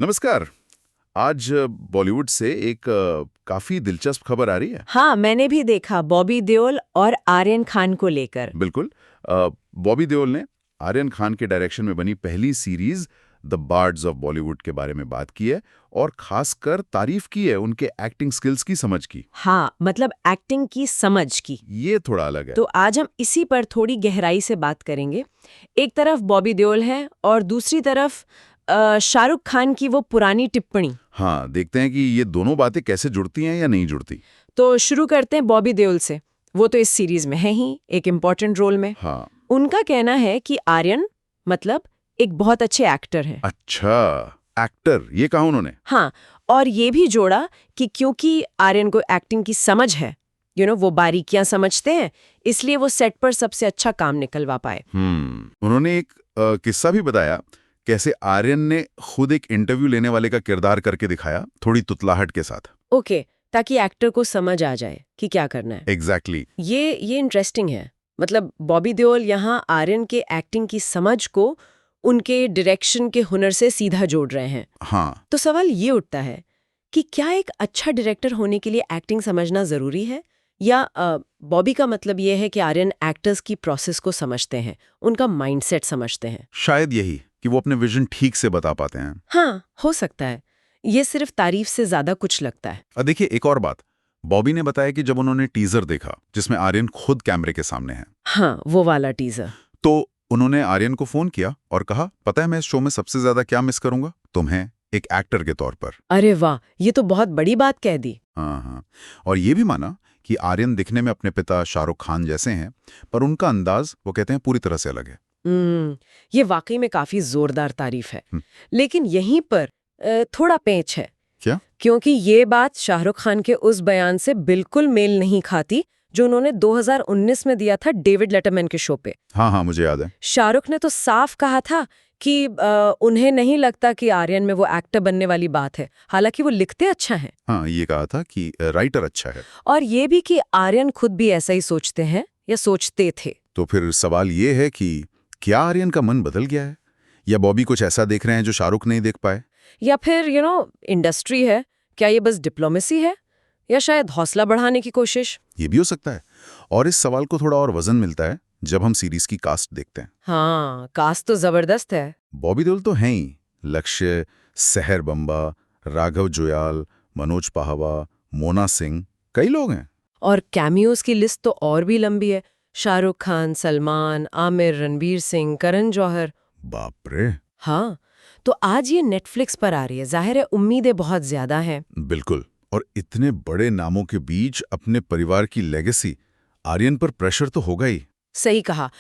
नमस्कार। आज बॉलीवुड से एक काफी दिलचस्प खबर आ रही है। हाँ, मैंने भी देखा बॉबी देओल और आर्यन खान को लेकर। बिल्कुल। बॉबी देओल ने आर्यन खान के डायरेक्शन में बनी पहली series the birds of Bollywood के बारे में बात की है और खासकर तारीफ की है उनके एक्टिंग स्किल्स की, समझ की। हाँ, मतलब एक्टिंग की समझ की। ये थोड़ा अलग है। तो आज हम इसी पर थोड़ी गहराई से बात करेंगे। एक तरफ बॉबी देओल है और दूसरी तरफ शाहरुख खान की वो पुरानी टिप्पणी। हाँ, देखते हैं कि ये दोनों बातें कैसे जुड़ती हैं या नहीं जुड़ती। तो शुरू करते हैं बॉबी देओल से। वो तो इस सीरीज में है ही, एक इम्पोर्टेंट रोल में। हाँ। उनका कहना है कि आर्यन मतलब एक बहुत अच्छे एक्टर है। अच्छा, एक्टर, ये कहा उन्होंने। हाँ, और ये भी जोड़ा कि क्योंकि आर्यन को एक्टिंग की समझ है, वो बारीकियां समझते हैं, इसलिए वो सेट पर सबसे अच्छा काम निकलवा पाए। उन्होंने एक किस्सा भी बताया कैसे आर्यन ने खुद एक इंटरव्यू लेने वाले का किरदार करके दिखाया, थोड़ी तुतलाहट के साथ। ओके, ताकि एक्टर को समझ आ जाए कि क्या करना है। एग्जैक्टली। ये इंटरेस्टिंग है। मतलब बॉबी देओल यहाँ आर्यन के एक्टिंग की समझ को उनके डायरेक्शन के हुनर से सीधा जोड़ रहे हैं। हाँ। तो सवाल ये उठता है कि क्या एक अच्छा डायरेक्टर होने के लिए एक्टिंग समझना जरूरी है, या बॉबी का मतलब ये है कि आर्यन एक्टर्स की प्रोसेस को समझते हैं, उनका माइंडसेट समझते हैं। शायद यही कि वो अपने विजन ठीक से बता पाते हैं। हाँ, हो सकता है। ये सिर्फ तारीफ से ज्यादा कुछ लगता है। देखिए, एक और बात, बॉबी ने बताया कि जब उन्होंने टीजर देखा जिसमें आर्यन खुद कैमरे के सामने है, हाँ, वो वाला टीजर। तो उन्होंने आर्यन को फोन किया और कहा, पता है मैं इस शो में सबसे ज्यादा क्या मिस करूंगा? तुम्हें एक एक्टर के तौर पर। अरे वाह, ये तो बहुत बड़ी बात कह दी। हाँ। और ये भी माना कि आर्यन दिखने में अपने पिता शाहरुख खान जैसे हैं, पर उनका अंदाज, वो कहते हैं, पूरी तरह से अलग है। ये वाकई में काफी जोरदार तारीफ है। हम्म। लेकिन यहीं पर थोड़ा पेंच है। क्या? क्योंकि ये बात शाहरुख खान के उस बयान से बिल्कुल मेल नहीं खाती जो उन्होंने 2019 में दिया था डेविड लेटरमैन के शो पे। हाँ, मुझे याद है। शाहरुख ने तो साफ कहा था कि उन्हें नहीं लगता कि आर्यन में वो एक्टर बनने वाली बात है, हालांकि वो लिखते अच्छा हैं। हाँ, ये कहा था कि राइटर अच्छा है। और ये भी कि आर्यन खुद भी ऐसा ही सोचते हैं या सोचते थे। तो फिर सवाल ये है कि क्या आर्यन का मन बदल गया है, या बॉबी कुछ ऐसा देख रहे हैं जो शाहरुख नहीं देख पाए? या फिर इंडस्ट्री है, क्या ये बस डिप्लोमेसी है, या शायद हौसला बढ़ाने की कोशिश? ये भी हो सकता है। और इस सवाल को थोड़ा और वजन मिलता है जब हम सीरीज की कास्ट देखते हैं। हाँ, कास्ट तो जबरदस्त है। बॉबी देओल तो हैं ही, लक्ष्य, सहर बम्बा, राघव जुयाल, मनोज पाहवा, मोना सिंह, कई लोग हैं। और कैमियोज की लिस्ट तो और भी लंबी है। शाहरुख खान, सलमान, आमिर, रणवीर सिंह, करण जौहर। बाप रे। हाँ, तो आज ये नेटफ्लिक्स पर आ रही है, जाहिर है उम्मीदें बहुत ज्यादा हैं। बिल्कुल। और इतने बड़े नामों के बीच अपने परिवार की लेगेसी, आर्यन पर प्रेशर तो होगा ही। सही कहा।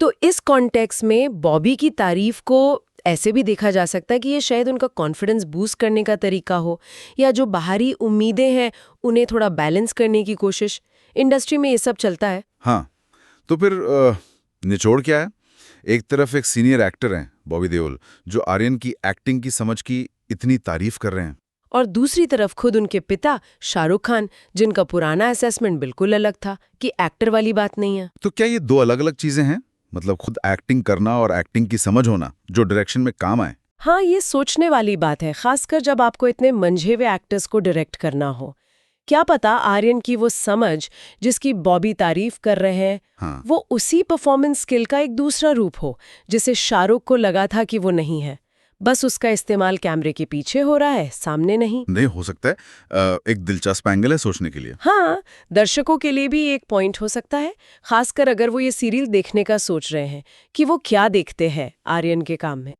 तो इस कॉन्टेक्स्ट में बॉबी की तारीफ को ऐसे भी देखा जा सकता है कि ये शायद उनका कॉन्फिडेंस बूस्ट करने का तरीका हो, या जो बाहरी उम्मीदें हैं उन्हें थोड़ा बैलेंस करने की कोशिश। इंडस्ट्री में ये सब चलता है। हाँ, तो फिर निचोड़ क्या है? एक तरफ एक सीनियर एक्टर हैं बॉबी देओल, जो आर्यन की एक्टिंग की समझ की इतनी तारीफ कर रहे हैं, और दूसरी तरफ खुद उनके पिता शाहरुख खान, जिनका पुराना असेसमेंट बिल्कुल अलग था कि एक्टर वाली बात नहीं है। तो क्या ये दो अलग अलग चीजें हैं? मतलब खुद एक्टिंग करना और एक्टिंग की समझ होना जो डायरेक्शन में काम आए। हाँ, ये सोचने वाली बात है, खासकर जब आपको इतने मंझे हुए एक्टर्स को डायरेक्ट करना हो। क्या पता आर्यन की वो समझ जिसकी बॉबी तारीफ कर रहे हैं, हाँ। वो उसी परफॉर्मेंस स्किल का एक दूसरा रूप हो जिसे शाहरुख को लगा था कि वो नहीं है, बस उसका इस्तेमाल कैमरे के पीछे हो रहा है, सामने नहीं। नहीं, हो सकता है। एक दिलचस्प एंगल है सोचने के लिए। हाँ, दर्शकों के लिए भी एक पॉइंट हो सकता है, खासकर अगर वो ये सीरियल देखने का सोच रहे हैं कि वो क्या देखते हैं आर्यन के काम में।